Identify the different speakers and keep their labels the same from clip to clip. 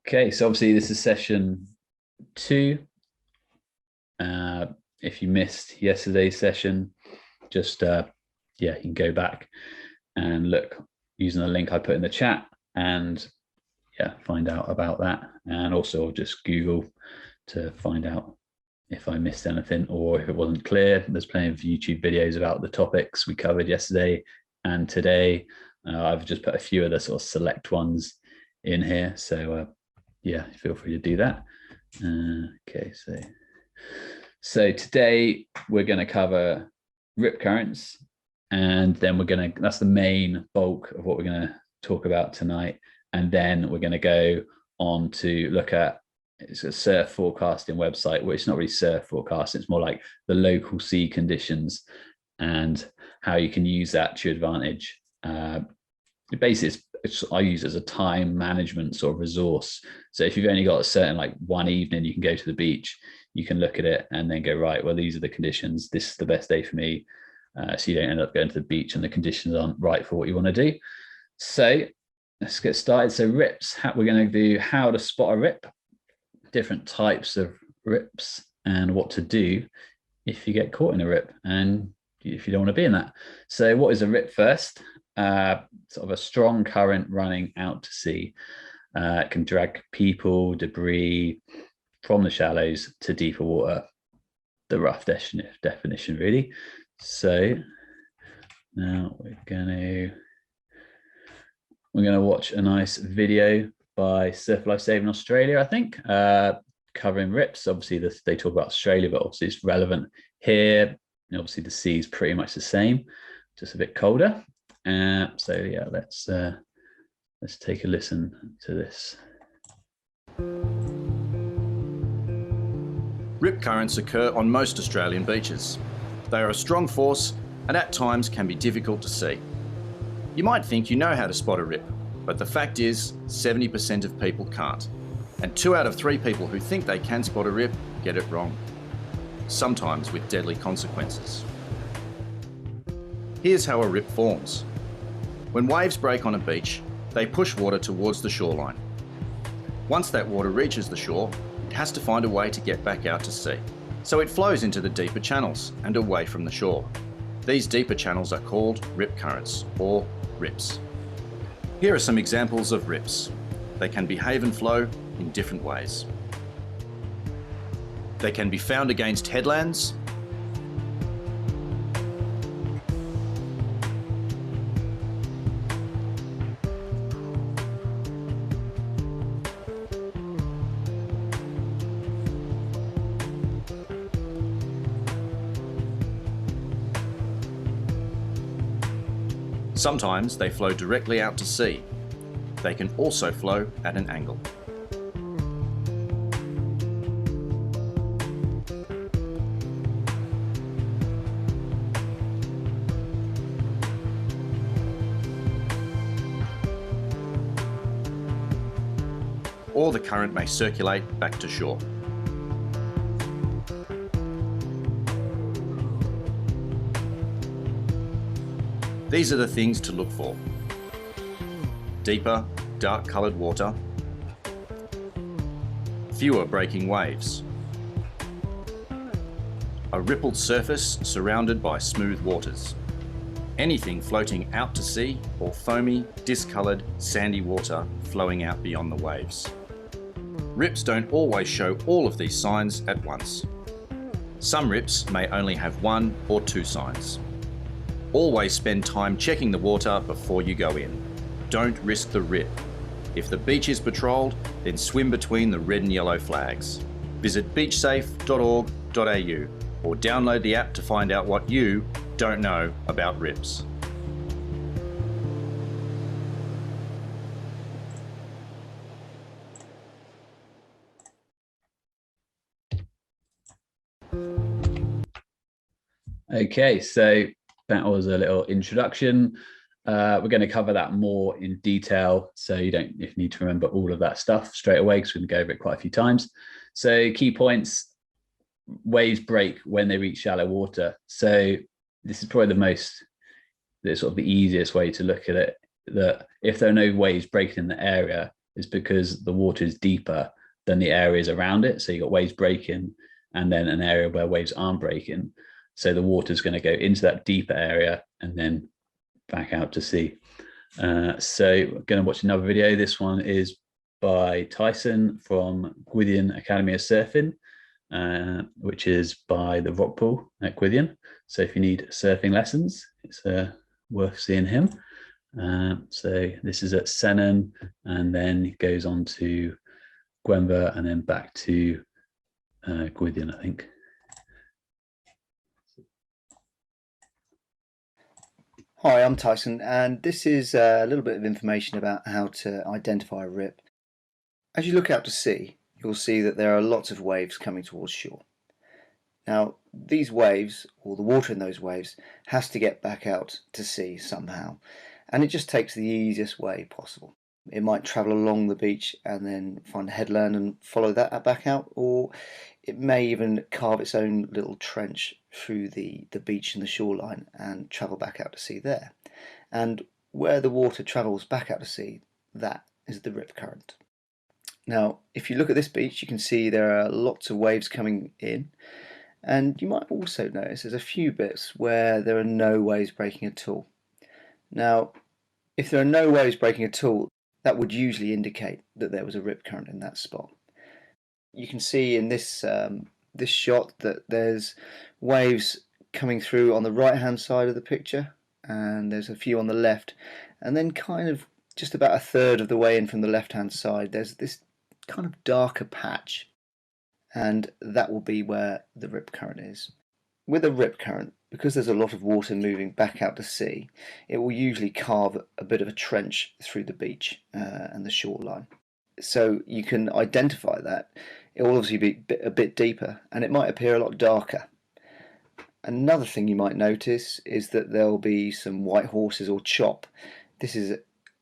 Speaker 1: Okay, so obviously this is session 2. If you missed yesterday's session, just yeah, you can go back and look using the link I put in the chat and yeah, find out about that. And also just Google to find out if I missed anything or if it wasn't clear. There's plenty of YouTube videos about the topics we covered yesterday and today. I've just put a few of the sort of select ones in here. So yeah, feel free to do that. Okay, so today we're going to cover rip currents, and then that's the main bulk of what we're going to talk about tonight. And then we're going to go on to look at, it's a surf forecasting website, which is not really surf forecast, it's more like the local sea conditions and how you can use that to your advantage. Basically, I use it as a time management sort of resource. So if you've only got a certain, like one evening you can go to the beach, you can look at it and then go, right, well, these are the conditions. This is the best day for me. So you don't end up going to the beach and the conditions aren't right for what you want to do. So let's get started. So rips, we're going to do how to spot a rip, different types of rips, and what to do if you get caught in a rip and if you don't want to be in that. So what is a rip first? Sort of a strong current running out to sea. It can drag people, debris from the shallows to deeper water. The rough definition, really. So now we're gonna watch a nice video by Surf Life Saving Australia, I think, covering rips. Obviously, they talk about Australia, but obviously it's relevant here. And obviously, the sea is pretty much the same, just a bit colder. So yeah, let's take a listen to this.
Speaker 2: Rip currents occur on most Australian beaches. They are a strong force and at times can be difficult to see. You might think you know how to spot a rip, but the fact is 70% of people can't. And 2 out of 3 people who think they can spot a rip get it wrong, sometimes with deadly consequences. Here's how a rip forms. When waves break on a beach, they push water towards the shoreline. Once that water reaches the shore, it has to find a way to get back out to sea. So it flows into the deeper channels and away from the shore. These deeper channels are called rip currents, or rips. Here are some examples of rips. They can behave and flow in different ways. They can be found against headlands, sometimes they flow directly out to sea. They can also flow at an angle. Or the current may circulate back to shore. These are the things to look for. Deeper, dark-coloured water. Fewer breaking waves. A rippled surface surrounded by smooth waters. Anything floating out to sea, or foamy, discoloured, sandy water flowing out beyond the waves. Rips don't always show all of these signs at once. Some rips may only have 1 or 2 signs. Always spend time checking the water before you go in. Don't risk the rip. If the beach is patrolled, then swim between the red and yellow flags. Visit beachsafe.org.au or download the app to find out what you don't know about rips.
Speaker 1: Okay, so that was a little introduction. We're going to cover that more in detail, so you don't need to remember all of that stuff straight away because we're going to go over it quite a few times. So key points: waves break when they reach shallow water. So this is probably the easiest way to look at it, that if there are no waves breaking in the area, is because the water is deeper than the areas around it. So you've got waves breaking and then an area where waves aren't breaking. So the water is going to go into that deeper area and then back out to sea. So we're going to watch another video. This one is by Tyson from Gwithian Academy of Surfing, which is by the rock pool at Gwithian. So if you need surfing lessons, it's worth seeing him. So this is at Sennen, and then it goes on to Gwenver and then back to Gwithian, I think.
Speaker 3: Hi, I'm Tyson, and this is a little bit of information about how to identify a rip. As you look out to sea, you'll see that there are lots of waves coming towards shore. Now, these waves, or the water in those waves, has to get back out to sea somehow, and it just takes the easiest way possible. It might travel along the beach and then find a headland and follow that back out, or it may even carve its own little trench through the beach and the shoreline and travel back out to sea there. And where the water travels back out to sea, that is the rip current. Now, if you look at this beach, you can see there are lots of waves coming in, and you might also notice there's a few bits where there are no waves breaking at all. Now, if there are no waves breaking at all, that would usually indicate that there was a rip current in that spot. You can see in this this shot that there's waves coming through on the right hand side of the picture, and there's a few on the left, and then kind of just about a third of the way in from the left hand side there's this kind of darker patch, and that will be where the rip current is. With a rip current, because there's a lot of water moving back out to sea, it will usually carve a bit of a trench through the beach and the shoreline. So you can identify that. It will obviously be a bit deeper, and it might appear a lot darker. Another thing you might notice is that there will be some white horses or chop. This is,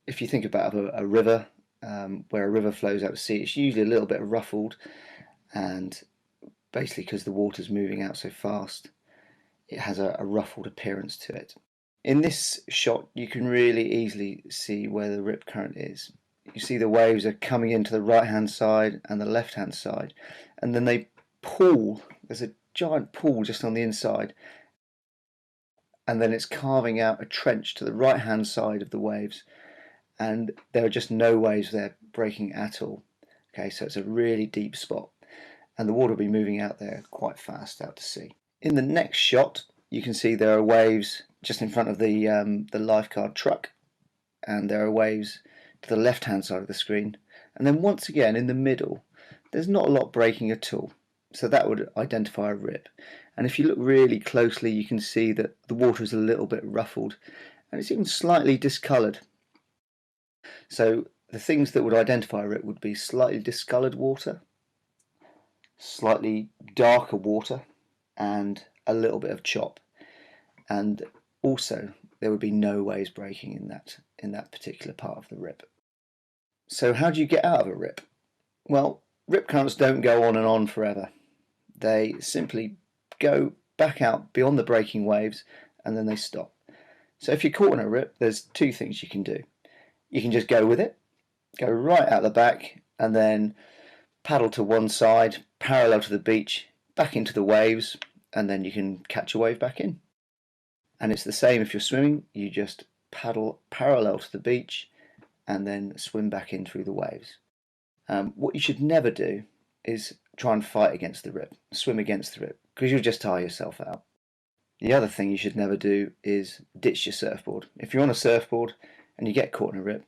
Speaker 3: if you think about a river, where a river flows out to sea, it's usually a little bit ruffled, and basically because the water's moving out so fast, it has a ruffled appearance to it. In this shot, you can really easily see where the rip current is. You see the waves are coming into the right hand side and the left hand side, and then they pool. There's a giant pool just on the inside, and then it's carving out a trench to the right hand side of the waves, and there are just no waves there breaking at all. Okay, so it's a really deep spot, and the water will be moving out there quite fast out to sea. In the next shot, you can see there are waves just in front of the lifeguard truck, and there are waves to the left hand side of the screen, and then once again in the middle there's not a lot breaking at all, so that would identify a rip. And if you look really closely, you can see that the water is a little bit ruffled, and it's even slightly discoloured. So the things that would identify a rip would be slightly discoloured water, slightly darker water, and a little bit of chop. And also there would be no waves breaking in that particular part of the rip. So how do you get out of a rip? Well, rip currents don't go on and on forever. They simply go back out beyond the breaking waves, and then they stop. So if you're caught in a rip, there's two things you can do. You can just go with it, go right out the back, and then paddle to one side, parallel to the beach, back into the waves, and then you can catch a wave back in. And it's the same if you're swimming. You just paddle parallel to the beach and then swim back in through the waves. What you should never do is try and fight against the rip, swim against the rip, because you'll just tire yourself out. The other thing you should never do is ditch your surfboard. If you're on a surfboard and you get caught in a rip,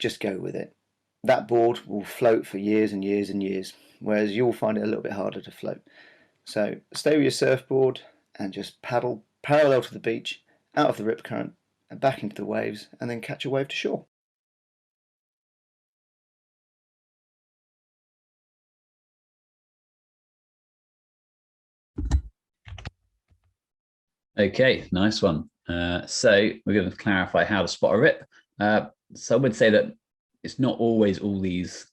Speaker 3: just go with it. That board will float for years and years and years, whereas you'll find it a little bit harder to float. So stay with your surfboard and just paddle parallel to the beach, out of the rip current, and back into the waves, and then catch a wave to shore.
Speaker 1: Okay, nice one. So we're going to clarify how to spot a rip. So I would say that it's not always all these.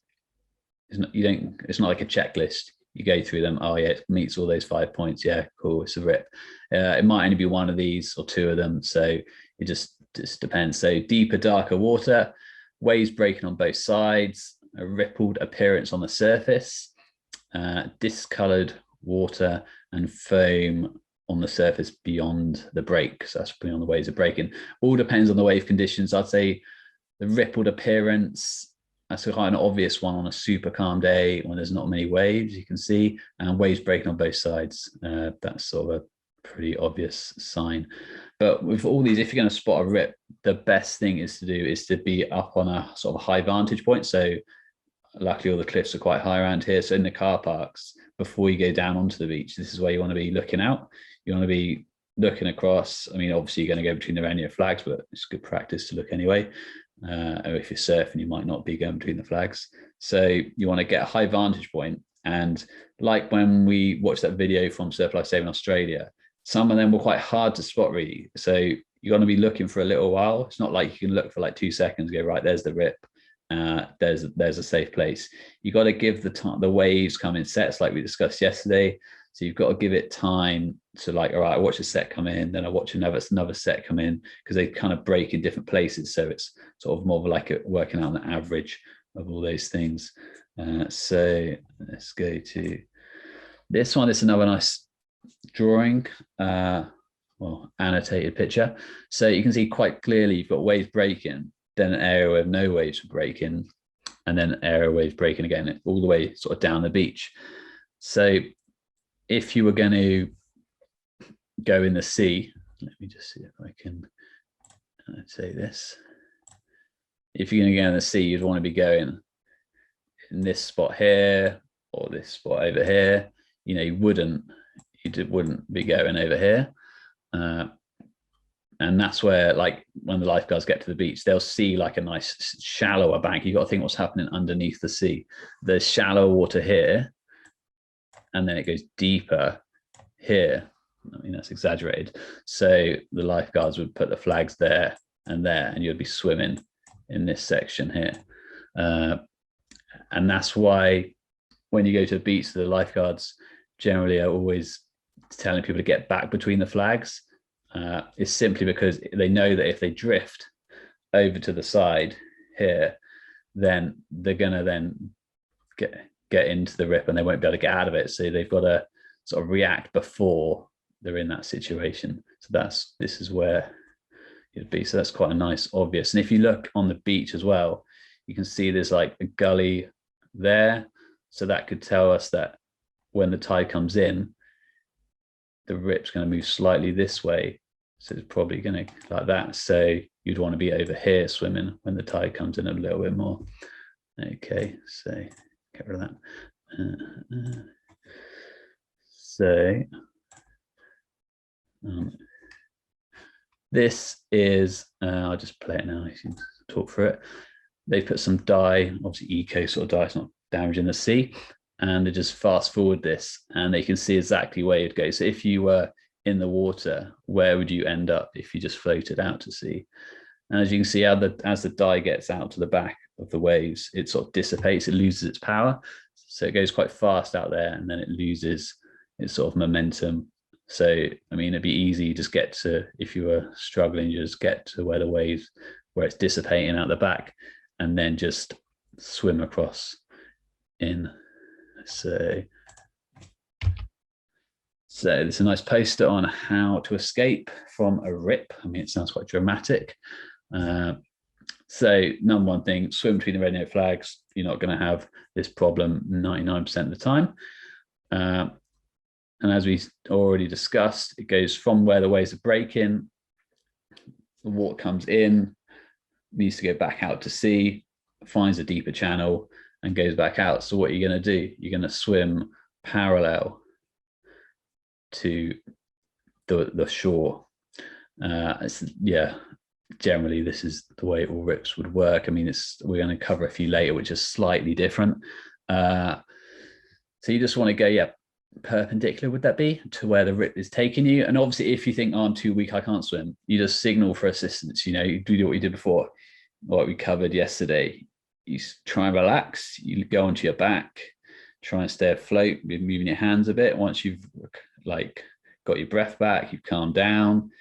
Speaker 1: It's not like a checklist. You go through them. Oh yeah, it meets all those 5 points. Yeah, cool. It's a rip. It might only be one of these or two of them. So it just depends. So deeper, darker water. waves breaking on both sides, a rippled appearance on the surface, discolored water and foam on the surface beyond the break. So that's beyond the waves are breaking. All depends on the wave conditions. I'd say the rippled appearance, that's quite an obvious one on a super calm day when there's not many waves, you can see, and waves breaking on both sides. That's sort of a pretty obvious sign. But with all these, if you're going to spot a rip, the best thing is to be up on a sort of high vantage point. So luckily all the cliffs are quite high around here. So in the car parks, before you go down onto the beach, this is where you want to be looking out. You want to be looking across. I mean, obviously you're going to go between the RNLI flags, but it's good practice to look anyway. Or if you're surfing, you might not be going between the flags. So you want to get a high vantage point. And like when we watched that video from Surf Life Saving Australia, some of them were quite hard to spot really. So you're going to be looking for a little while. It's not like you can look for like 2 seconds, go, right, there's the rip. There's a safe place. You got to give the waves come in sets like we discussed yesterday. So you've got to give it time to, like, all right, I watch a set come in, then I watch another set come in, because they kind of break in different places. So it's sort of more of like working out the average of all those things. So let's go to this one. It's another nice drawing, well, annotated picture. So you can see quite clearly you've got waves breaking, then an area where no waves breaking, and then an area waves breaking again, all the way sort of down the beach. So if you were going to go in the sea, let me just see if I can say this. If you're going to go in the sea, you'd want to be going in this spot here or this spot over here. You know, you wouldn't be going over here. And that's where, like, when the lifeguards get to the beach, they'll see like a nice shallower bank. You've got to think what's happening underneath the sea. There's shallow water here, and then it goes deeper here. I mean, that's exaggerated. So the lifeguards would put the flags there, and you'd be swimming in this section here. And that's why when you go to the beach, the lifeguards generally are always telling people to get back between the flags. Is simply because they know that if they drift over to the side here, then they're gonna then get into the rip and they won't be able to get out of it. So they've got to sort of react before they're in that situation. So this is where you'd be. So that's quite a nice obvious. And if you look on the beach as well, you can see there's like a gully there. So that could tell us that when the tide comes in, the rip's going to move slightly this way. So it's probably going to like that. So you'd want to be over here swimming when the tide comes in a little bit more. Okay, so get rid of that. This is, I'll just play it now. You can talk through it. They put some dye, obviously eco sort of dye, it's not damaging the sea. And they just fast forward this and they can see exactly where you'd go. So if you were in the water, where would you end up if you just floated out to sea? And as you can see, as the dye gets out to the back of the waves, it sort of dissipates, it loses its power. So it goes quite fast out there and then it loses its sort of momentum. So, I mean, it'd be easy, just get to, if you were struggling, you just get to where the waves, where it's dissipating out the back and then just swim across in. So there's a nice poster on how to escape from a rip. I mean, it sounds quite dramatic. So number one thing, swim between the red and yellow flags. You're not going to have this problem 99% of the time. And as we already discussed, it goes from where the waves are breaking, the water comes in, needs to go back out to sea, finds a deeper channel and goes back out. So what are you going to do? You're going to swim parallel to the shore. Yeah, generally this is the way all rips would work. I mean, we're going to cover a few later, which is slightly different. So you just want to go, yeah, perpendicular would that be to where the rip is taking you? And obviously if you think, oh, I'm too weak, I can't swim, you just signal for assistance. You know, you do what you did before, what we covered yesterday. You try and relax, you go onto your back, try and stay afloat, moving your hands a bit. Once you've like got your breath back, you've calmed down,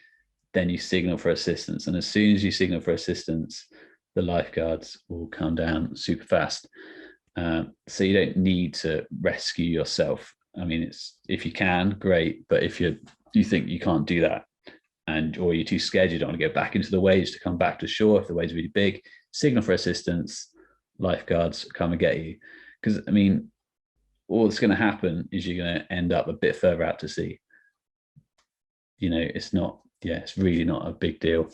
Speaker 1: then you signal for assistance. And as soon as you signal for assistance, the lifeguards will come down super fast. So you don't need to rescue yourself. I mean, it's if you can, great, but if you think you can't do that, or you're too scared, you don't want to go back into the waves to come back to shore if the waves are really big, signal for assistance, lifeguards come and get you. Because I mean, all that's going to happen is you're going to end up a bit further out to sea. You know, it's really not a big deal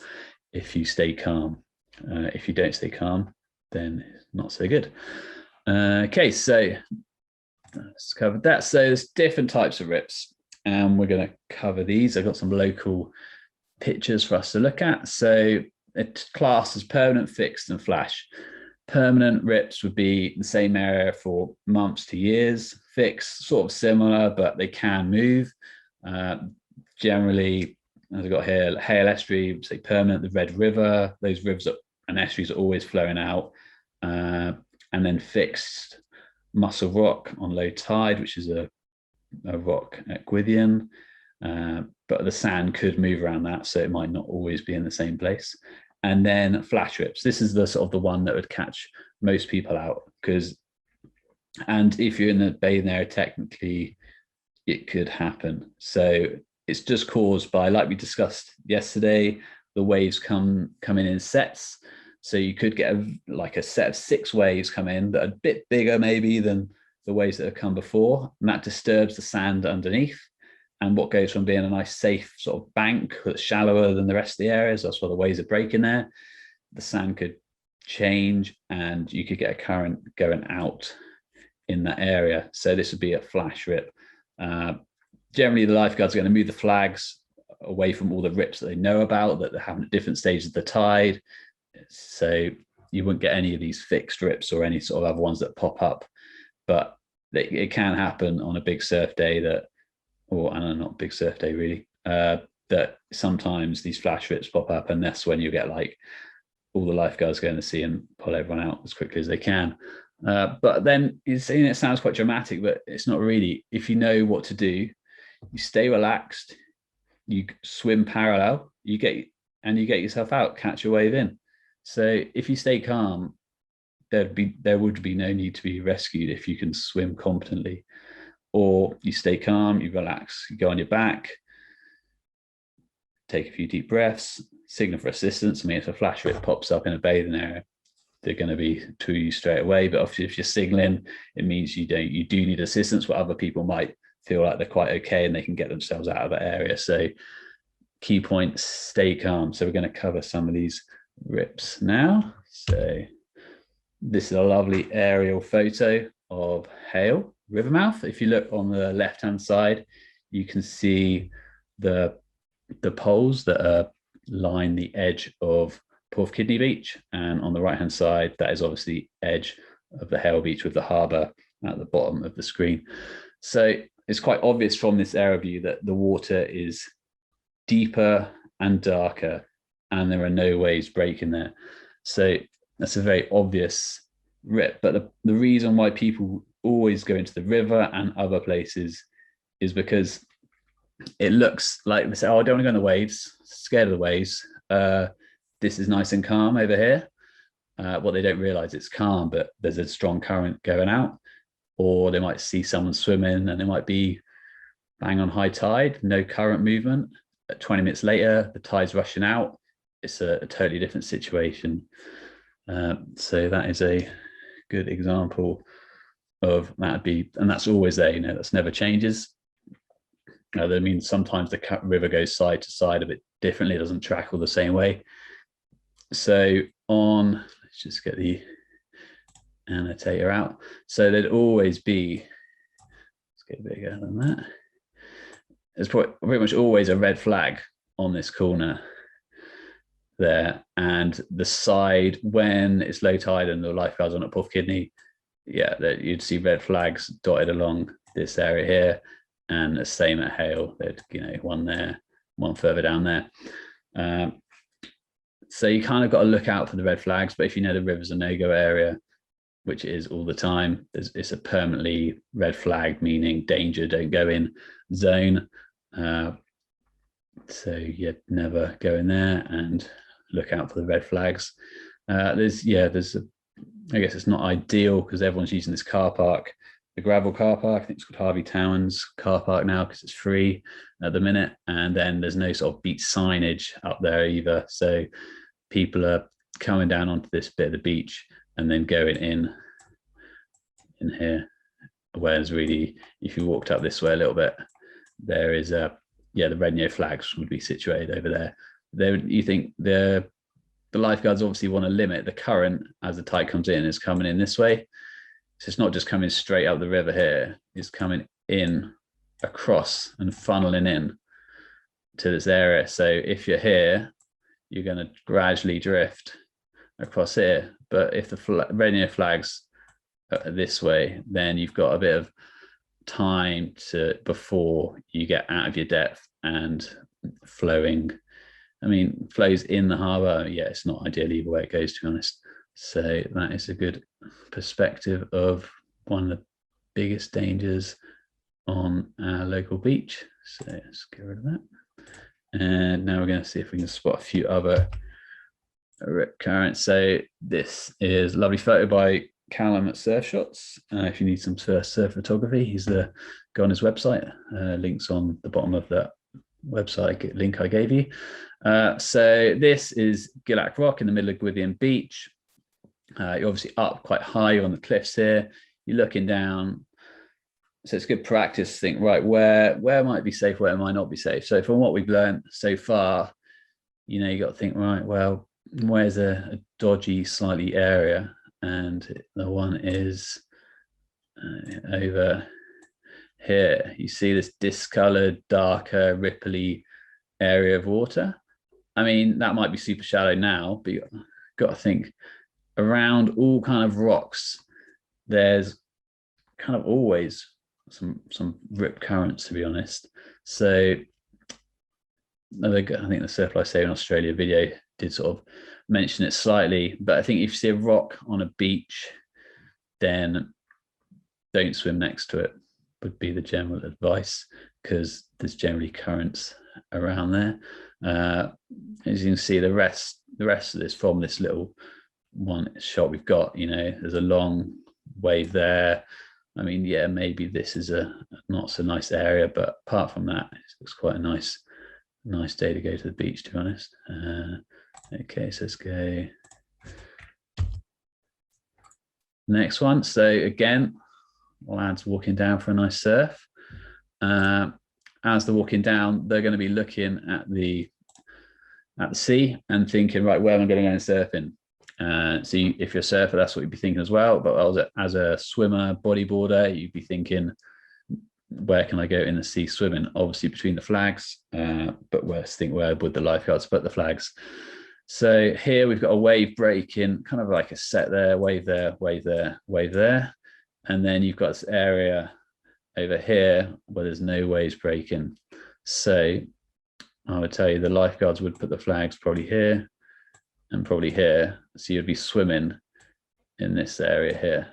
Speaker 1: if you stay calm. If you don't stay calm, then it's not so good. Okay, so let's cover that. So there's different types of rips, and we're going to cover these. I've got some local pictures for us to look at. So it's classed as permanent, fixed, and flash. Permanent rips would be the same area for months to years. Fixed, sort of similar, but they can move. Generally, as I got here, Hayle estuary, say permanent, the Red River, those rivers and estuaries are always flowing out. And then fixed, Muscle Rock on low tide, which is a rock at Gwithian. But the sand could move around that, so it might not always be in the same place. And then flash rips. This is the sort of the one that would catch most people out, and if you're in the bathing area, technically it could happen. So it's just caused by, like we discussed yesterday, the waves come in sets. So you could get a set of 6 waves come in that are a bit bigger maybe than the waves that have come before, and that disturbs the sand underneath. And what goes from being a nice safe sort of bank that's shallower than the rest of the areas, that's why the waves are breaking there, the sand could change and you could get a current going out in that area. So this would be a flash rip. Generally, the lifeguards are going to move the flags away from all the rips that they know about, that they're having at different stages of the tide. So you wouldn't get any of these fixed rips or any sort of other ones that pop up. But it can happen on a big surf day not big surf day really, that sometimes these flash rips pop up, and that's when you get like all the lifeguards go in the sea and pull everyone out as quickly as they can. But then it sounds quite dramatic, but it's not really. If you know what to do, you stay relaxed, you swim parallel, you get yourself out, catch a wave in. So if you stay calm, there would be no need to be rescued if you can swim competently. Or you stay calm, you relax, you go on your back, take a few deep breaths, signal for assistance. I mean, if a flash rip pops up in a bathing area, they're going to be to you straight away. But obviously, if you're signaling, it means you do need assistance, where other people might feel like they're quite okay and they can get themselves out of that area. So key point, stay calm. So we're going to cover some of these rips now. So this is a lovely aerial photo of Hayle River mouth. If you look on the left-hand side, you can see the poles that line the edge of Porth Kidney Beach, and on the right-hand side, that is obviously the edge of the Hayle Beach with the harbour at the bottom of the screen. So it's quite obvious from this aerial view that the water is deeper and darker, and there are no waves breaking there. So that's a very obvious rip. But the reason why people always go into the river and other places is because it looks like they say, oh, I don't want to go in the waves, scared of the waves. This is nice and calm over here. What they don't realize, it's calm, but there's a strong current going out. Or they might see someone swimming and it might be bang on high tide, no current movement. 20 minutes later, the tide's rushing out. It's a totally different situation. So that is a good example of that. And that's always there, that's never changes. I mean, sometimes the river goes side to side a bit differently. It doesn't track all the same way. So let's just get the annotator out. So there'd always be, let's get bigger than that. There's pretty much always a red flag on this corner there, and the side when it's low tide and the lifeguards on at Porth Kidney, you'd see red flags dotted along this area here, and the same at Hayle. There'd one there, one further down there. So you kind of got to look out for the red flags. But if you know the river's a no-go area, which it is all the time, it's a permanently red flag, meaning danger, don't go in zone. So you'd never go in there, and look out for the red flags. There's I guess it's not ideal because everyone's using this car park, the gravel car park. I think it's called Harvey Town's car park now because it's free at the minute. And then there's no sort of beach signage up there either. So people are coming down onto this bit of the beach and then going in here. Whereas really, if you walked up this way a little bit, there is the Redneo flags would be situated over there. You think the lifeguards obviously want to limit the current as the tide comes in. It's coming in this way, so it's not just coming straight up the river here. It's coming in across and funneling in to this area. So if you're here, you're going to gradually drift across here. But if the Redneo flags are this way, then you've got a bit of time before you get out of your depth and flowing. I mean, flows in the harbour. Yeah, it's not ideal either way it goes, to be honest. So that is a good perspective of one of the biggest dangers on our local beach. So let's get rid of that. And now we're going to see if we can spot a few other rip currents. So this is a lovely photo by Callum at Saltshots. If you need some surf photography, he's the guy on his website. Links on the bottom of that website link I gave you. So this is Gillac Rock in the middle of Gwithian Beach. You're obviously up quite high on the cliffs here. You're looking down. So it's good practice to think, right, where might be safe, where might not be safe. So from what we've learned so far, you got to think, right, well, where's a dodgy slightly area? And the one is over here. You see this discolored, darker, ripply area of water. I mean, that might be super shallow now, but you've got to think around all kind of rocks, there's kind of always some rip currents, to be honest. So I think the Surf Life Saving Australia video did sort of mention it slightly, but I think if you see a rock on a beach, then don't swim next to it, would be the general advice, because there's generally currents around there. As you can see, the rest of this from this little one shot we've got, there's a long wave there. I mean, yeah, maybe this is a not so nice area, but apart from that, it's quite a nice day to go to the beach, to be honest. Okay, so let's go next one. So again, lads walking down for a nice surf. As they're walking down, they're going to be looking at the sea and thinking, right, where am I going to go and surfing? So if you're a surfer, that's what you'd be thinking as well. But as a swimmer, bodyboarder, you'd be thinking, where can I go in the sea swimming? Obviously between the flags, but where would the lifeguards put the flags? So here we've got a wave breaking, kind of like a set there, wave there, wave there, wave there. And then you've got this area over here where there's no waves breaking. So I would tell you the lifeguards would put the flags probably here and probably here. So you'd be swimming in this area here.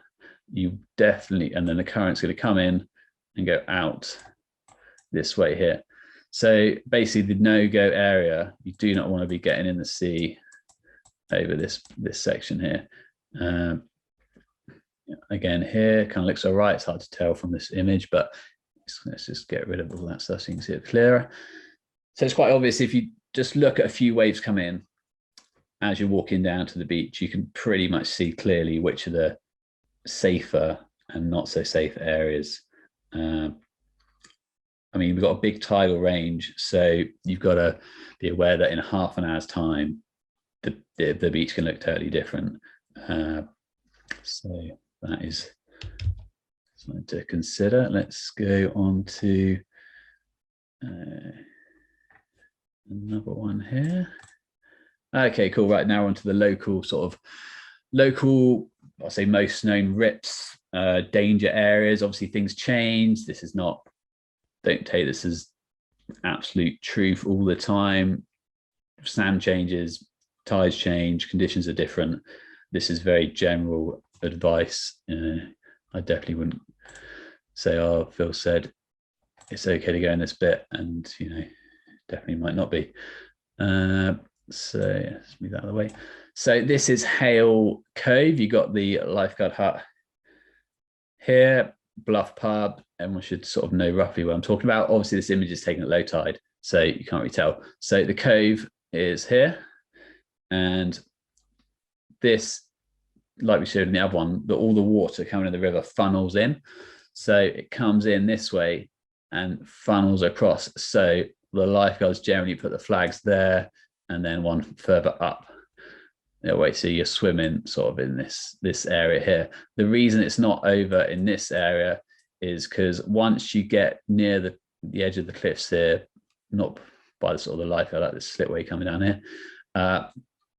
Speaker 1: You definitely, and then the current's going to come in and go out this way here. So basically the no-go area, you do not want to be getting in the sea over this section here. Again, here kind of looks all right. It's hard to tell from this image, but let's just get rid of all that stuff so you can see it clearer. So it's quite obvious if you just look at a few waves come in as you're walking down to the beach, you can pretty much see clearly which are the safer and not so safe areas. I mean, we've got a big tidal range, so you've got to be aware that in half an hour's time, the beach can look totally different. So that is something to consider. Let's go on to another one here. Okay, cool. Right, now onto the local I'll say most known rips, danger areas. Obviously things change. This is not, don't take this as absolute truth all the time. Sand changes, tides change, conditions are different. This is very general advice. I definitely wouldn't say, oh, Phil said it's okay to go in this bit, and definitely might not be. So let's move that out of the way. So this is Hayle Cove. You got the lifeguard hut here, Bluff Pub. Everyone should sort of know roughly what I'm talking about. Obviously, this image is taken at low tide, so you can't really tell. So the cove is here, and this, like we showed in the other one, that all the water coming in the river funnels in. So it comes in this way and funnels across. So the lifeguards generally put the flags there and then one further up. Way, so you're swimming sort of in this area here. The reason it's not over in this area is because once you get near the edge of the cliffs here, not by the sort of the lifeguard, like the slipway coming down here,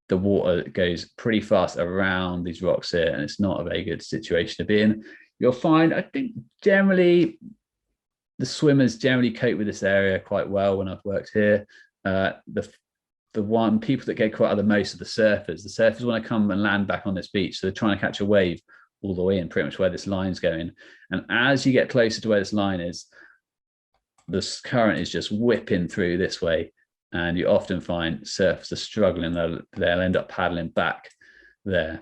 Speaker 1: the water goes pretty fast around these rocks here, and it's not a very good situation to be in. You'll find, I think, generally the swimmers generally cope with this area quite well when I've worked here. The people that get caught are the most of the surfers. The surfers want to come and land back on this beach, so they're trying to catch a wave all the way in, pretty much where this line's going. And as you get closer to where this line is, the current is just whipping through this way, and you often find surfers are struggling. They'll end up paddling back there,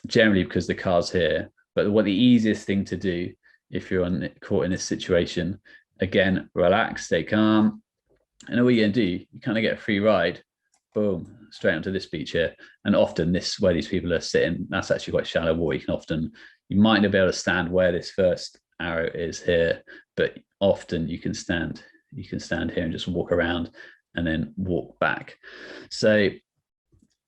Speaker 1: generally because the car's here. But what the easiest thing to do if you're caught in this situation, again, relax, stay calm, and all you're going to do, you kind of get a free ride. Boom, straight onto this beach here. And often this, where these people are sitting, that's actually quite shallow water. You might not be able to stand where this first arrow is here, but often you can stand here and just walk around and then walk back. So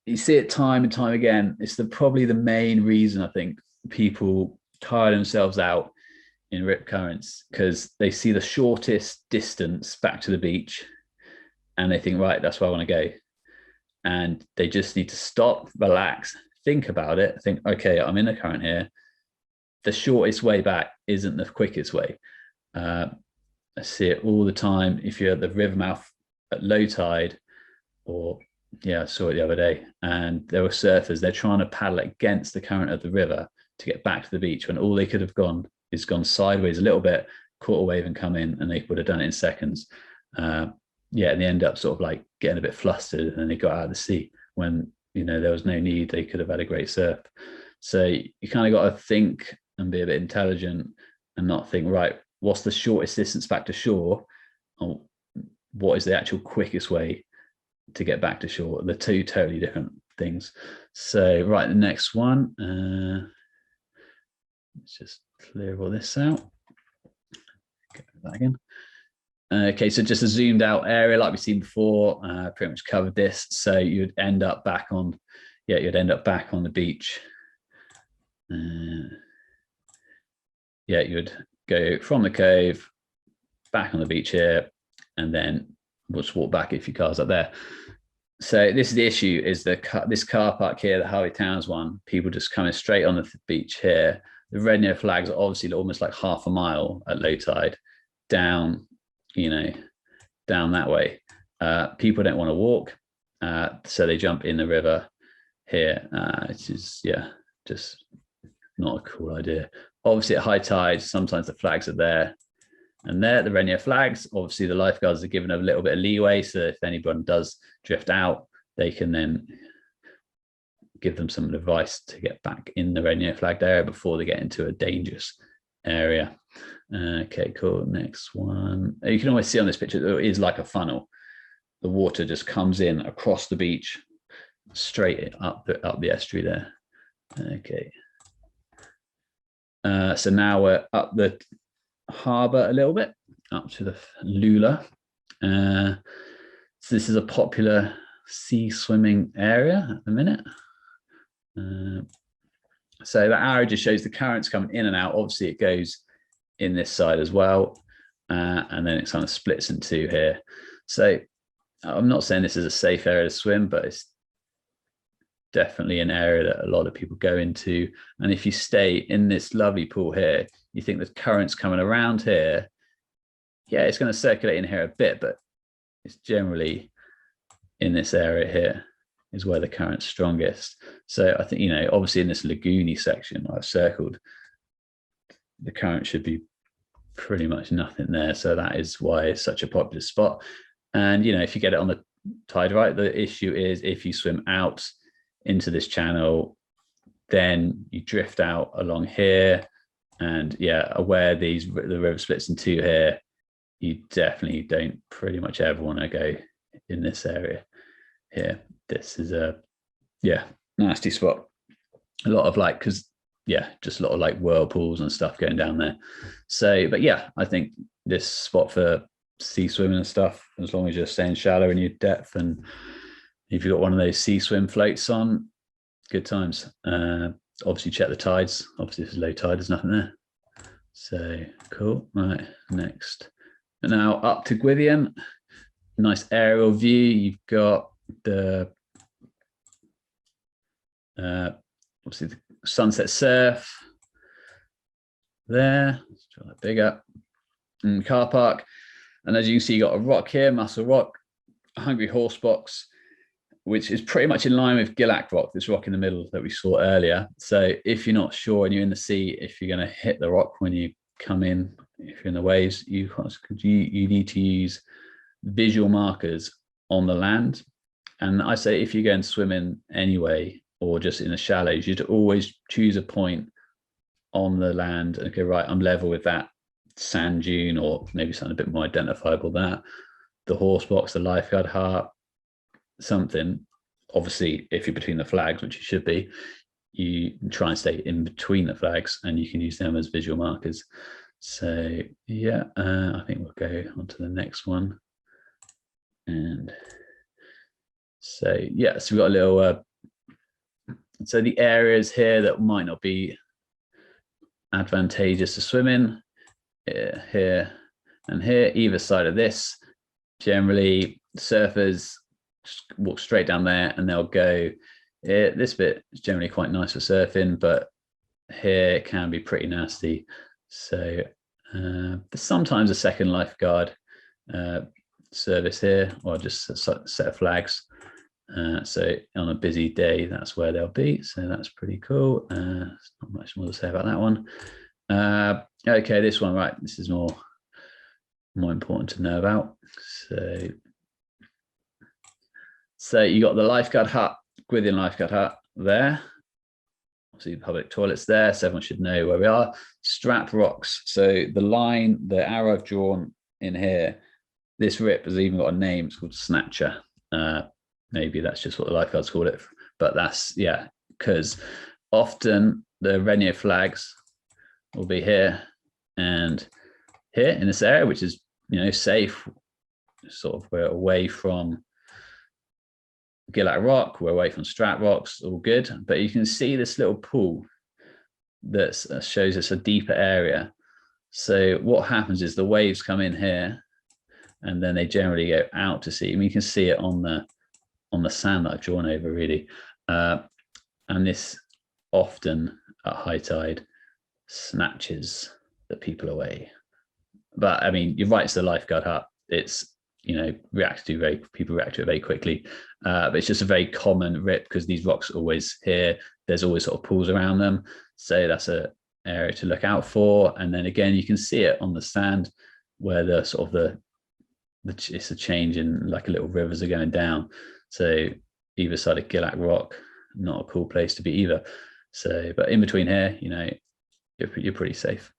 Speaker 1: you see it time and time again. It's probably the main reason I think people tire themselves out in rip currents, because they see the shortest distance back to the beach and they think, right, that's where I want to go. And they just need to stop, relax, think about it, think, okay, I'm in a current here. The shortest way back isn't the quickest way. I see it all the time. If you're at the river mouth at low tide, or I saw it the other day, and there were surfers, they're trying to paddle against the current of the river to get back to the beach, when all they could have gone is gone sideways a little bit, caught a wave and come in, and they would have done it in seconds. And they end up sort of like getting a bit flustered, and they got out of the sea when, there was no need. They could have had a great surf. So you kind of got to think and be a bit intelligent and not think, right, what's the shortest distance back to shore? Or what is the actual quickest way to get back to shore? They're two totally different things. So, right, the next one, let's just clear all this out. Go that again. Okay, so just a zoomed out area like we've seen before, pretty much covered this. So you'd end up back on, the beach. You'd go from the cove back on the beach here, and then we'll just walk back if your car's up there. So this is the issue, is this car park here, the Harvey Towns one, people just coming straight on the beach here. The red near flags are obviously almost like half a mile at low tide down, down that way. People don't want to walk, so they jump in the river here. It's just not a cool idea. Obviously at high tide, sometimes the flags are there, and there, the Rainier flags, obviously the lifeguards are given a little bit of leeway, so if anyone does drift out, they can then give them some advice to get back in the Rainier flagged area before they get into a dangerous area. Okay, cool. Next one. You can always see on this picture, it is like a funnel. The water just comes in across the beach, straight up the estuary there. Okay. So now we're up the harbour a little bit, up to the Lula. So this is a popular sea swimming area at the minute. So that arrow just shows the currents coming in and out. Obviously it goes in this side as well, and then it kind of splits in two here. So I'm not saying this is a safe area to swim, but it's definitely an area that a lot of people go into. And if you stay in this lovely pool here, you think the current's coming around here, it's going to circulate in here a bit, but it's generally in this area here is where the current's strongest. So I think, obviously in this lagoony section I've circled, the current should be pretty much nothing there. So that is why it's such a popular spot. And, if you get it on tide right. The issue is if you swim out into this channel, then you drift out along here, and yeah, where the river splits in two here, you definitely don't pretty much ever want to go in this area here. This is a nasty spot. A lot of like, because just a lot of like whirlpools and stuff going down there. So, but yeah, I think this spot for sea swimming and stuff, as long as you're staying shallow in your depth, and if you've got one of those sea swim floats on, good times. Obviously check the tides. Obviously this is low tide, there's nothing there. So cool. Right, next. And now up to Gwithian. Nice aerial view. You've got the obviously the sunset surf there. Let's try that bigger. And car park. And as you can see, you got a rock here, Muscle Rock, a Hungry Horse box, which is pretty much in line with Gillac Rock, this rock in the middle that we saw earlier. So if you're not sure and you're in the sea, if you're going to hit the rock when you come in, if you're in the waves, you need to use visual markers on the land. And I say if you're going swimming anyway, or just in the shallows, you'd always choose a point on the land and go, right, I'm level with that sand dune, or maybe something a bit more identifiable than that. The horse box, the lifeguard hut, something. Obviously, if you're between the flags, which you should be, you try and stay in between the flags, and you can use them as visual markers. So yeah, I think we'll go on to the next one. And so yeah, so we've got a little so the areas here that might not be advantageous to swim in, here and here, either side of this, generally surfers walk straight down there and they'll go here. This bit is generally quite nice for surfing, but here it can be pretty nasty. So there's sometimes a second lifeguard service here, or just a set of flags. So on a busy day, that's where they'll be. So that's pretty cool. Not much more to say about that one. Okay, this one, right? This is more important to know about. So you got the lifeguard hut, Gwithian lifeguard hut there. Obviously, the public toilets there, so everyone should know where we are. Strap rocks. So the line, the arrow I've drawn in here, this rip has even got a name. It's called Snatcher. Maybe that's just what the lifeguards call it, but that's, yeah, because often the Rainier flags will be here and here in this area, which is, safe. Sort of, we're away from Gillac Rock, we're away from Strap Rocks, all good. But you can see this little pool that shows us a deeper area. So what happens is the waves come in here, and then they generally go out to sea. I mean, you can see it on the sand that I've drawn over, really. And this often at high tide snatches the people away. But I mean, you're right, it's the lifeguard hut. It's, people react to it very quickly. But it's just a very common rip because these rocks are always here. There's always sort of pools around them. So that's an area to look out for. And then again, you can see it on the sand where the sort of it's a change in, like, a little rivers are going down. So either side of Gillac Rock, not a cool place to be either. So, but in between here, you're pretty safe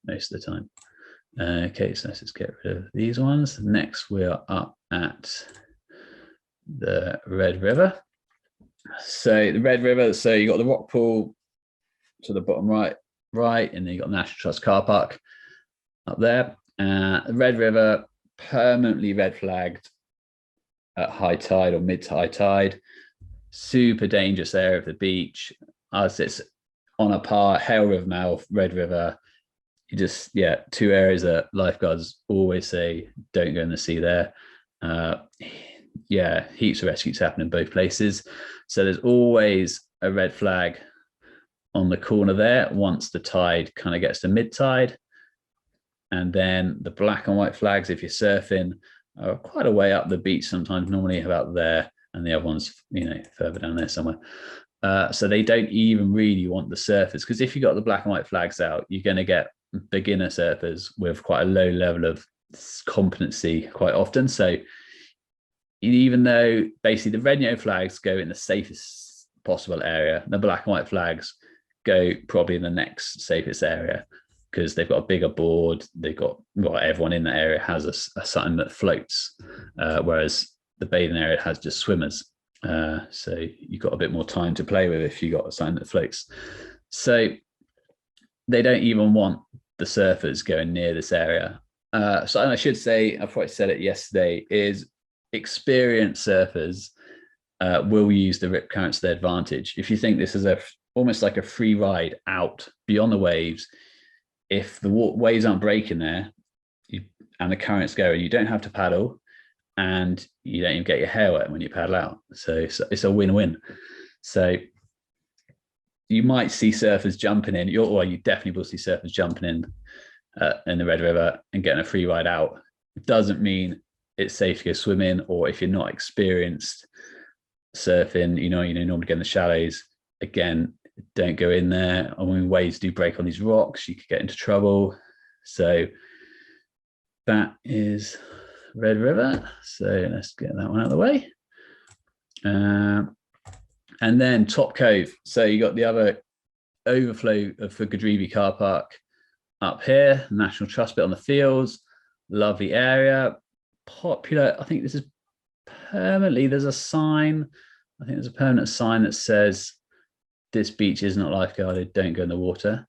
Speaker 1: most of the time. Okay, so let's just get rid of these ones. Next, we are up at the Red River. So the Red River, so you got the rock pool to the bottom right, and then you got the National Trust car park up there. The Red River, permanently red flagged at high tide or mid to high tide. Super dangerous area of the beach. As it's on a par, Hayle River mouth, Red River. You just, two areas that lifeguards always say don't go in the sea there. Heaps of rescues happen in both places. So there's always a red flag on the corner there once the tide kind of gets to mid tide. And then the black and white flags, if you're surfing, are quite a way up the beach sometimes, normally about there, and the other one's, further down there somewhere. So they don't even really want the surfers, because if you got the black and white flags out, you're going to get beginner surfers with quite a low level of competency quite often. So even though basically the red and yellow flags go in the safest possible area, the black and white flags go probably in the next safest area because they've got a bigger board. They've got, well, everyone in that area has a something that floats, whereas the bathing area has just swimmers. So you've got a bit more time to play with if you've got something that floats. So they don't even want the surfers going near this area. So and I should say, I probably said it yesterday, is experienced surfers will use the rip currents to their advantage. If you think this is almost like a free ride out beyond the waves, if the waves aren't breaking there and the currents go, you don't have to paddle and you don't even get your hair wet when you paddle out. So it's a win-win. So you might see surfers jumping in, or you definitely will see surfers jumping in the Red River and getting a free ride out. It doesn't mean it's safe to go swimming, or if you're not experienced surfing, you normally get in the shallows. Again, don't go in there. I mean, waves do break on these rocks. You could get into trouble. So that is Red River. So let's get that one out of the way. And then Top Cove. So you got the other overflow for Gadrivi car park up here, National Trust bit on the fields. Lovely area. Popular. I think this is permanently, there's a sign. I think there's a permanent sign that says this beach is not lifeguarded, don't go in the water.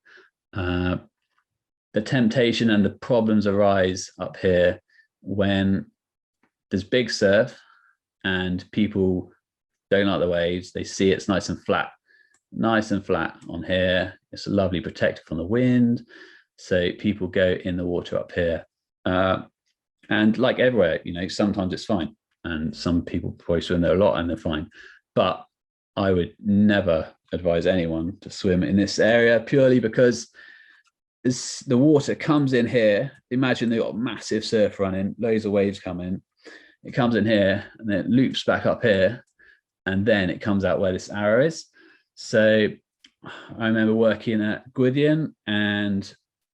Speaker 1: The temptation and the problems arise up here when there's big surf and people don't like the waves. They see it's nice and flat on here. It's lovely protected from the wind. So people go in the water up here. And like everywhere, sometimes it's fine. And some people probably swim there a lot and they're fine. But I would never advise anyone to swim in this area purely because as the water comes in here, imagine they've got massive surf running, loads of waves coming. It comes in here and then it loops back up here and then it comes out where this arrow is. So I remember working at Gwithian and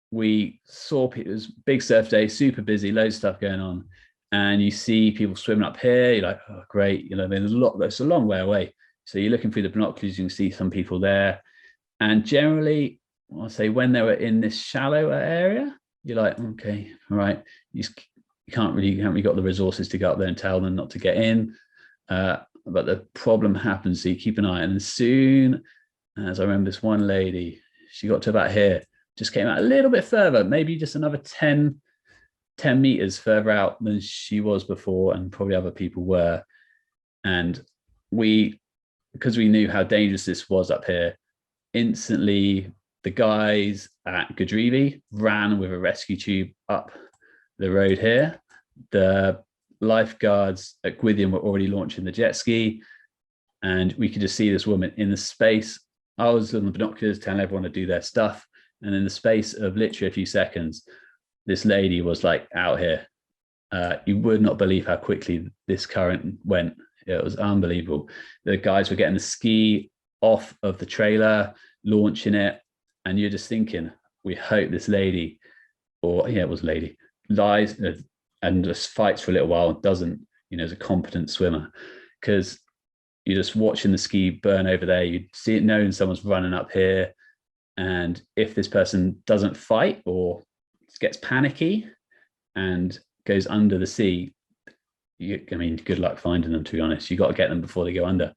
Speaker 1: we saw it was big surf day, super busy, loads of stuff going on. And you see people swimming up here, you're like, oh, great. There's a long way away. So you're looking through the binoculars, you can see some people there. And generally, I'll say when they were in this shallower area, you're like, okay, all right. You haven't really got the resources to go up there and tell them not to get in. But the problem happens, so you keep an eye. And as soon as I remember this one lady, she got to about here, just came out a little bit further, maybe just another 10 meters further out than she was before, and probably other people were. And because we knew how dangerous this was up here, instantly the guys at Gadrivi ran with a rescue tube up the road here. The lifeguards at Gwithian were already launching the jet ski, and we could just see this woman in the space. I was on the binoculars telling everyone to do their stuff, and in the space of literally a few seconds, this lady was like out here. You would not believe how quickly this current went. It was unbelievable. The guys were getting the ski off of the trailer, launching it, and you're just thinking, we hope this lady, it was a lady, lies and just fights for a little while and doesn't, is a competent swimmer, because you're just watching the ski burn over there. You see it knowing someone's running up here, and if this person doesn't fight or gets panicky and goes under the sea, good luck finding them, to be honest. You got to get them before they go under.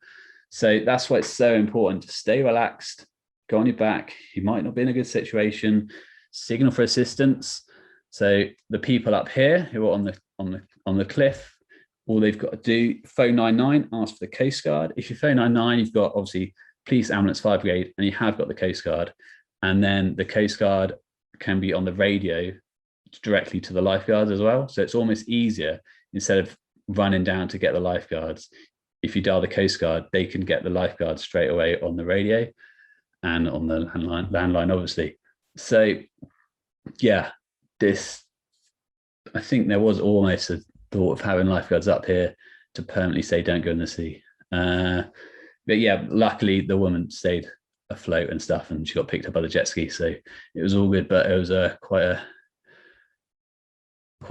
Speaker 1: So that's why it's so important to stay relaxed, go on your back. You might not be in a good situation, signal for assistance. So the people up here who are on the cliff, all they've got to do, phone 99, ask for the Coast Guard. If you phone 99, you've got obviously police, ambulance, fire brigade, and you have got the Coast Guard. And then the Coast Guard can be on the radio directly to the lifeguards as well. So it's almost easier, instead of running down to get the lifeguards. If you dial the Coast Guard, they can get the lifeguards straight away on the radio and on the landline, obviously. So yeah, I think there was almost a thought of having lifeguards up here to permanently say don't go in the sea. But yeah, luckily the woman stayed afloat and stuff, and she got picked up by the jet ski, so it was all good. But it was quite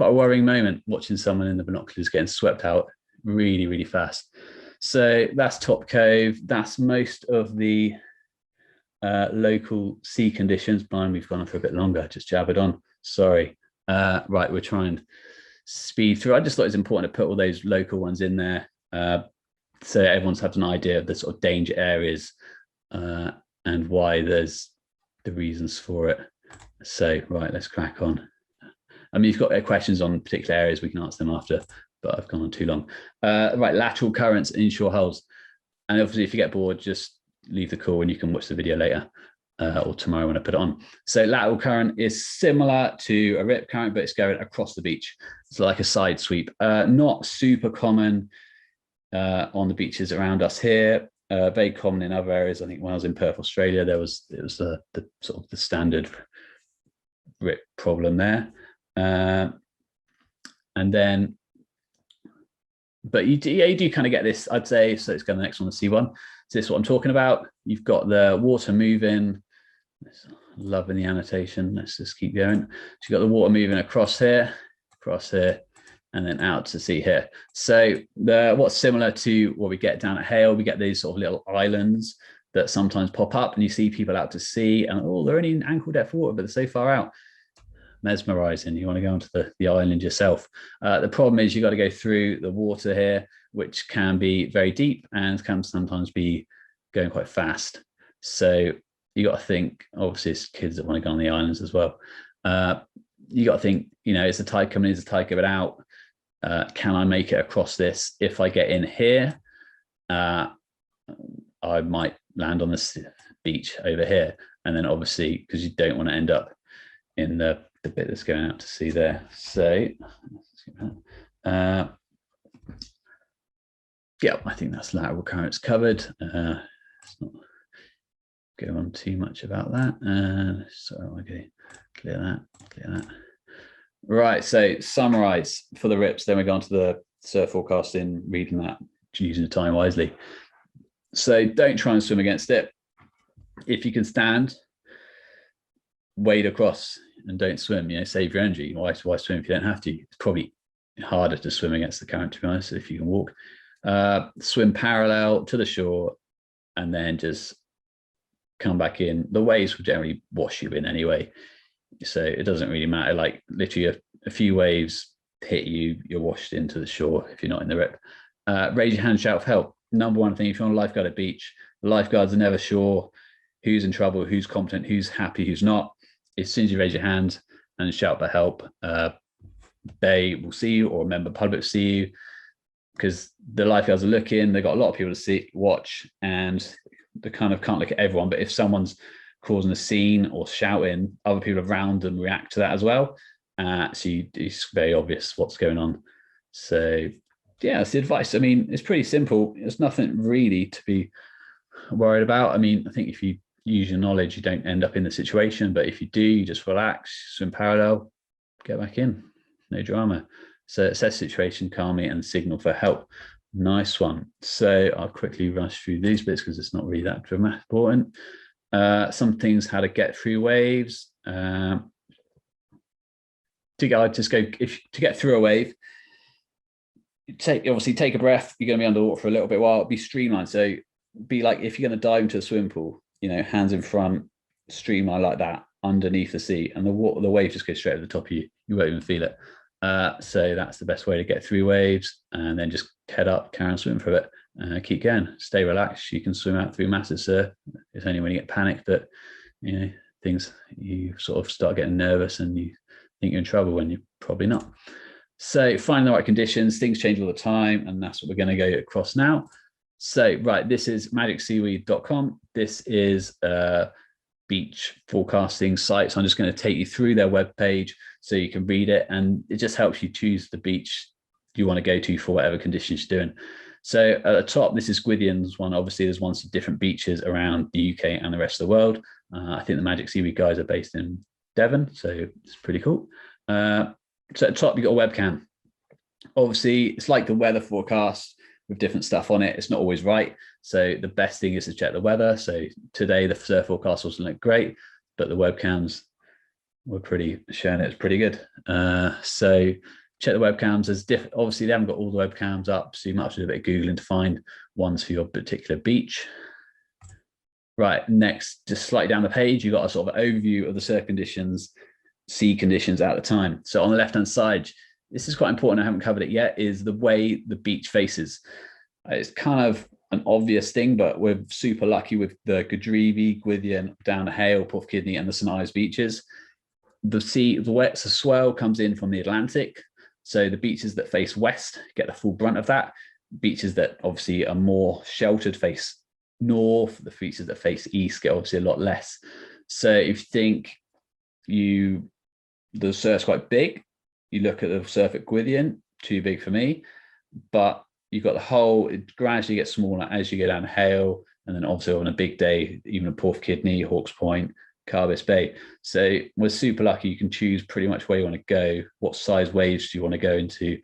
Speaker 1: a worrying moment watching someone in the binoculars getting swept out really, really fast. So that's Top Cove. That's most of the local sea conditions. Blind, we've gone on for a bit longer, just jabbered on. Sorry. Right, we're trying to speed through. I just thought it's important to put all those local ones in there, so everyone's had an idea of the sort of danger areas and why there's the reasons for it. So, right, let's crack on. I mean, if you've got questions on particular areas, we can answer them after, but I've gone on too long. Right, lateral currents, inshore hulls. And obviously, if you get bored, just leave the call and you can watch the video later or tomorrow when I put it on. So lateral current is similar to a rip current, but it's going across the beach. It's like a side sweep. Not super common on the beaches around us here. Very common in other areas. I think when I was in Perth, Australia, it was the sort of the standard rip problem there. And then, but you do kind of get this, I'd say. So let's go to the next one, the C1. So this is what I'm talking about. You've got the water moving. Loving the annotation. Let's just keep going. So you've got the water moving across here, and then out to sea here. So what's similar to what we get down at Hayle, we get these sort of little islands that sometimes pop up, and you see people out to sea, and oh, they're only in ankle depth water, but they're so far out. Mesmerizing. You want to go onto the island yourself. The problem is you got to go through the water here, which can be very deep and can sometimes be going quite fast. So you got to think, obviously it's kids that want to go on the islands as well. You got to think, is the tide coming in, is the tide going out? Can I make it across this? If I get in here, I might land on this beach over here. And then obviously, because you don't want to end up in the bit that's going out to sea there. So yeah, I think that's lateral currents covered. Let's not go on too much about that. So okay, clear that. Right, so summarize for the rips, then we go on to the surf forecasting, reading that, using the time wisely. So don't try and swim against it. If you can stand, wade across and don't swim, save your energy. Why swim if you don't have to? It's probably harder to swim against the current, to be honest, if you can walk. Swim parallel to the shore and then just come back in. The waves will generally wash you in anyway, so it doesn't really matter. Like literally a few waves hit you, you're washed into the shore if you're not in the rip. Raise your hand, shout for help. Number one thing, if you're on a lifeguard at beach, the lifeguards are never sure who's in trouble, who's competent, who's happy, who's not. As soon as you raise your hand and shout for help, they will see you, or a member of the public will see you, because the lifeguards are looking. They've got a lot of people to watch, and they kind of can't look at everyone. But if someone's causing a scene or shouting, other people around them react to that as well. So it's very obvious what's going on. So yeah, that's the advice. I mean, it's pretty simple. There's nothing really to be worried about. I mean, I think if you use your knowledge, you don't end up in the situation. But if you do, you just relax, swim parallel, get back in, no drama. So assess situation calmly and signal for help. Nice one. So I'll quickly rush through these bits because it's not really that dramatic important. Some things, how to get through waves. To get through a wave, obviously take a breath. You're going to be underwater for a little bit while. Be streamlined. So be like, if you're going to dive into a swimming pool, hands in front, streamline like that underneath the sea, and the wave just goes straight over the top of you. You won't even feel it. So that's the best way to get through waves, and then just head up, carry on swimming for a bit, keep going, stay relaxed. You can swim out through massive surf. It's only when you get panicked that you sort of start getting nervous and you think you're in trouble when you're probably not. So find the right conditions. Things change all the time, and that's what we're going to go across now. So right, this is magicseaweed.com. This is a beach forecasting site. So I'm just going to take you through their webpage so you can read it, and it just helps you choose the beach you want to go to for whatever conditions you're doing. So at the top, this is Gwithian's one. Obviously, there's ones of different beaches around the UK and the rest of the world. I think the Magicseaweed guys are based in Devon, so it's pretty cool. So at the top, you've got a webcam. Obviously, it's like the weather forecast with different stuff on it. It's not always right. So the best thing is to check the weather. So today, the surf forecast wasn't look great, but the webcams were showing it's pretty good. So check the webcams. There's obviously they haven't got all the webcams up, so you might have to do a bit of Googling to find ones for your particular beach. Right, next, just slightly down the page, you've got a sort of overview of the surf conditions, sea conditions at the time. So on the left-hand side, this is quite important, I haven't covered it yet, is the way the beach faces. It's kind of an obvious thing, but we're super lucky with the Hayle-Gwithian, down to Hayle, Porth Kidney, and the St Ives beaches. The swell comes in from the Atlantic. So the beaches that face west get the full brunt of that. Beaches that obviously are more sheltered face north. The beaches that face east get obviously a lot less. So if you think the surf's quite big, you look at the surf at Gwithian, too big for me, but you've got the whole, it gradually gets smaller as you go down Hayle, and then obviously on a big day, even at Porth Kidney, Hawke's Point, Carbis Bay. So we're super lucky, you can choose pretty much where you want to go, what size waves do you want to go into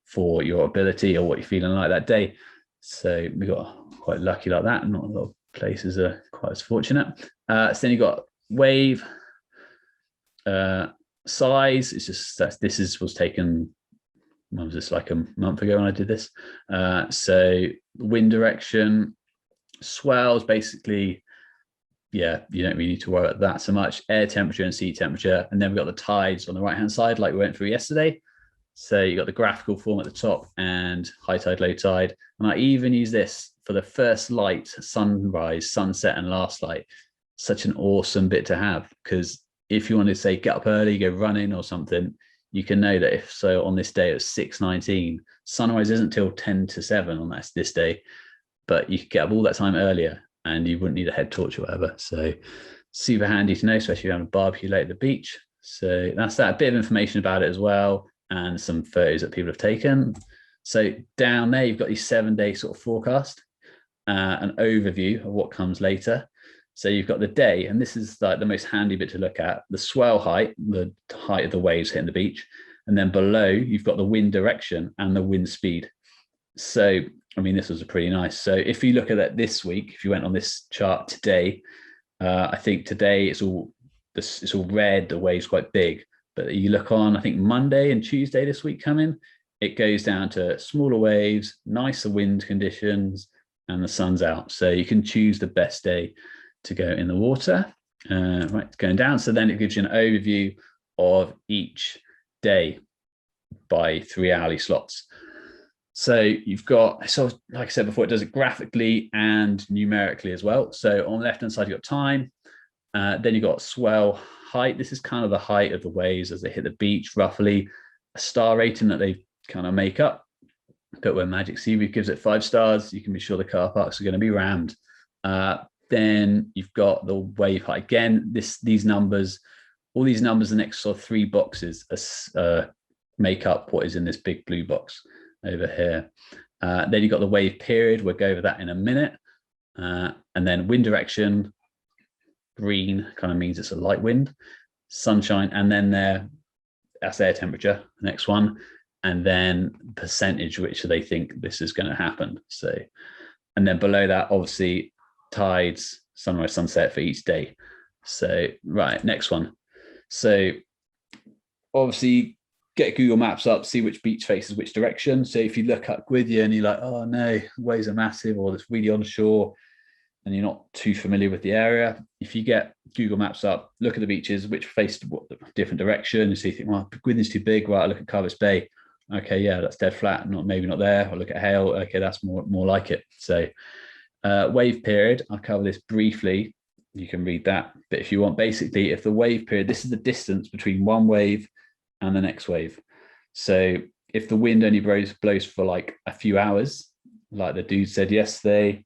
Speaker 1: for your ability or what you're feeling like that day. So we got quite lucky like that. Not a lot of places are quite as fortunate. So then you got wave size. It's just that was taken, when was this, like a month ago when I did this. So wind direction, swells, basically, yeah, you don't really need to worry about that so much. Air temperature and sea temperature, and then we've got the tides on the right hand side like we went through yesterday. So you got the graphical form at the top and high tide, low tide. And I even use this for the first light, sunrise, sunset, and last light. Such an awesome bit to have, because if you want to say get up early, go running or something, you can know that if so on this day at 6:19, sunrise isn't till 10 to 7 on this day, but you could get up all that time earlier and you wouldn't need a head torch or whatever. So super handy to know, especially if you're having a barbecue late at the beach. So that's that, a bit of information about it as well, and some photos that people have taken. So down there, you've got these 7-day sort of forecast, an overview of what comes later. So you've got the day, and this is like the most handy bit to look at, the swell height, the height of the waves hitting the beach. And then below, you've got the wind direction and the wind speed. So, I mean, this was pretty nice. So if you look at that this week, if you went on this chart today, I think today it's all red, the wave's quite big. But you look on, I think Monday and Tuesday this week coming, it goes down to smaller waves, nicer wind conditions, and the sun's out. So you can choose the best day to go in the water. Right, going down. So then it gives you an overview of each day by 3 hourly slots. So you've got, so like I said before, it does it graphically and numerically as well. So on the left-hand side, you've got time. Then you've got swell height. This is kind of the height of the waves as they hit the beach, roughly a star rating that they kind of make up. But when Magicseaweed gives it 5 stars, you can be sure the car parks are going to be rammed. Then you've got the wave height. Again, these numbers, all these numbers, the next sort of 3 boxes make up what is in this big blue box over here. Then you've got the wave period. We'll go over that in a minute. And then wind direction, green kind of means it's a light wind, sunshine, and then that's air temperature, the next one, and then percentage which they think this is going to happen. So, and then below that, obviously, tides, sunrise, sunset for each day. So, right, next one. So, obviously, get Google Maps up, see which beach faces which direction. So, if you look at Gwithian and you're like, oh no, waves are massive, or it's really onshore, and you're not too familiar with the area, if you get Google Maps up, look at the beaches, which face what different direction, so you think, well, Gwithian's too big, right? I look at Carbis Bay. Okay, yeah, that's dead flat, maybe not there. Or look at Hayle. Okay, that's more like it. So wave period, I'll cover this briefly. You can read that. But if you want, basically, if the wave period, this is the distance between one wave and the next wave. So if the wind only blows for like a few hours, like the dude said yesterday,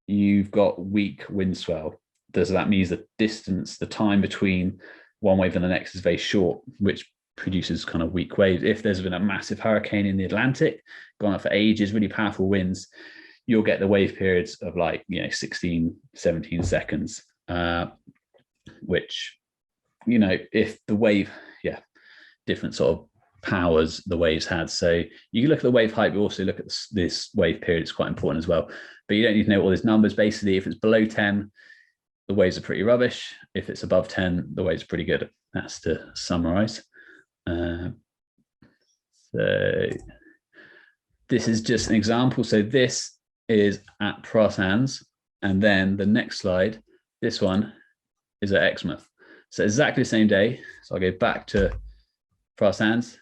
Speaker 1: you've got weak wind swell. Does that means the distance, the time between one wave and the next is very short, which produces kind of weak waves. If there's been a massive hurricane in the Atlantic, gone up for ages, really powerful winds, you'll get the wave periods of like, 16, 17 seconds, which, if the wave, different sort of powers the waves had. So you can look at the wave height, but also look at this wave period. It's quite important as well. But you don't need to know all these numbers. Basically, if it's below 10, the waves are pretty rubbish. If it's above 10, the waves are pretty good. That's to summarize. So So this is just an example. So this is at Pras Hands, and then the next slide, this one is at Exmouth. So exactly the same day. So I'll go back to Pras Hands,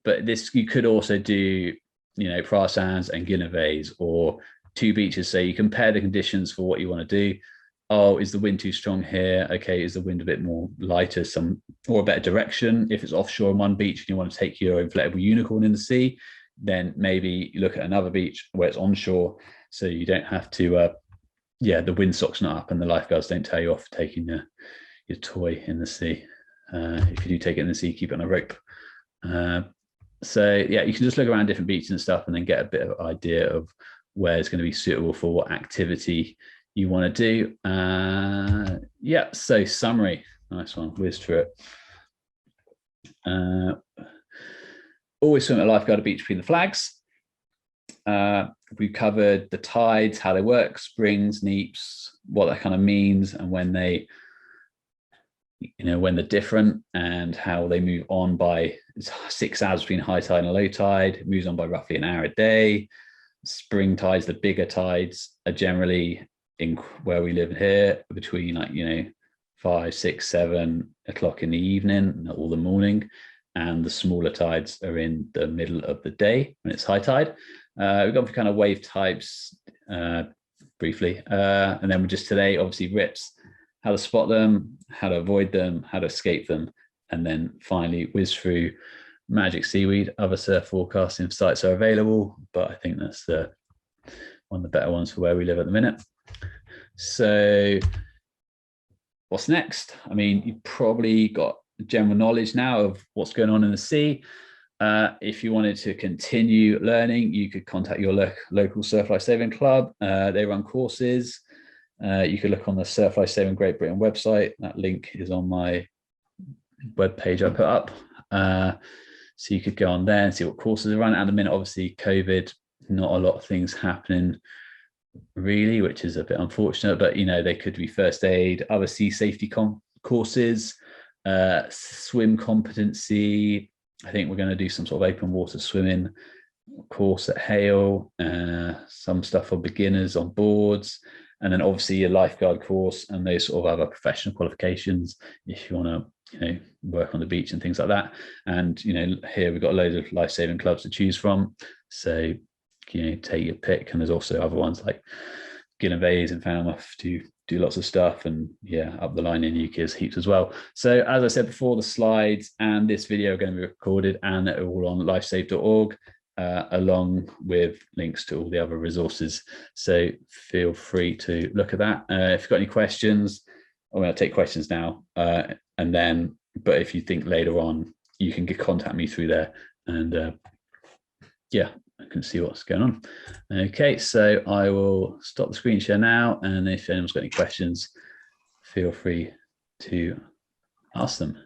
Speaker 1: but this you could also do, you know, Pras Hands and Guineveys, or two beaches. So you compare the conditions for what you want to do. Oh, is the wind too strong here? Okay, is the wind a bit more lighter, or a better direction? If it's offshore on one beach and you want to take your inflatable unicorn in the sea, then maybe you look at another beach where it's onshore, so you don't have to, the windsock's not up and the lifeguards don't tell you off taking your toy in the sea. If you do take it in the sea, keep it on a rope. So yeah, you can just look around different beaches and stuff and then get a bit of idea of where it's going to be suitable for what activity you want to do. So summary, nice one, whizzed through it. Always swim at a lifeguarded beach between the flags. We've covered the tides, how they work, springs, neaps, what that kind of means, and when they, when they're different, and how they move on by 6 hours between high tide and low tide. It moves on by roughly an hour a day. Spring tides, the bigger tides, are generally in where we live here between 5, 6, 7 o'clock in the evening or the morning, and the smaller tides are in the middle of the day when it's high tide. We've gone for kind of wave types briefly, and then we're just today obviously rips, how to spot them, how to avoid them, how to escape them, and then finally whiz through Magicseaweed. Other surf forecasting sites are available, but I think that's one of the better ones for where we live at the minute. So what's next? I mean, you've probably got general knowledge now of what's going on in the sea. If you wanted to continue learning, you could contact your local Surf Life Saving Club. They run courses. You could look on the Surf Life Saving Great Britain website. That link is on my webpage I put up. So you could go on there and see what courses are running. At the minute, obviously, COVID, not a lot of things happening really, which is a bit unfortunate, but they could be first aid, other sea safety courses, swim competency. I think we're going to do some sort of open water swimming course at Hayle, some stuff for beginners on boards, and then obviously your lifeguard course and those sort of other professional qualifications if you want to work on the beach and things like that. And here we've got a load of life-saving clubs to choose from, so take your pick. And there's also other ones like Guineveys and Falmouth to do lots of stuff, and up the line in UK there's heaps as well. So as I said before, the slides and this video are going to be recorded and they're all on lifesave.org, along with links to all the other resources, so feel free to look at that. If you've got any questions, I'm going to take questions now, but if you think later on, you can contact me through there, and I can see what's going on. Okay, so I will stop the screen share now, and if anyone's got any questions, feel free to ask them.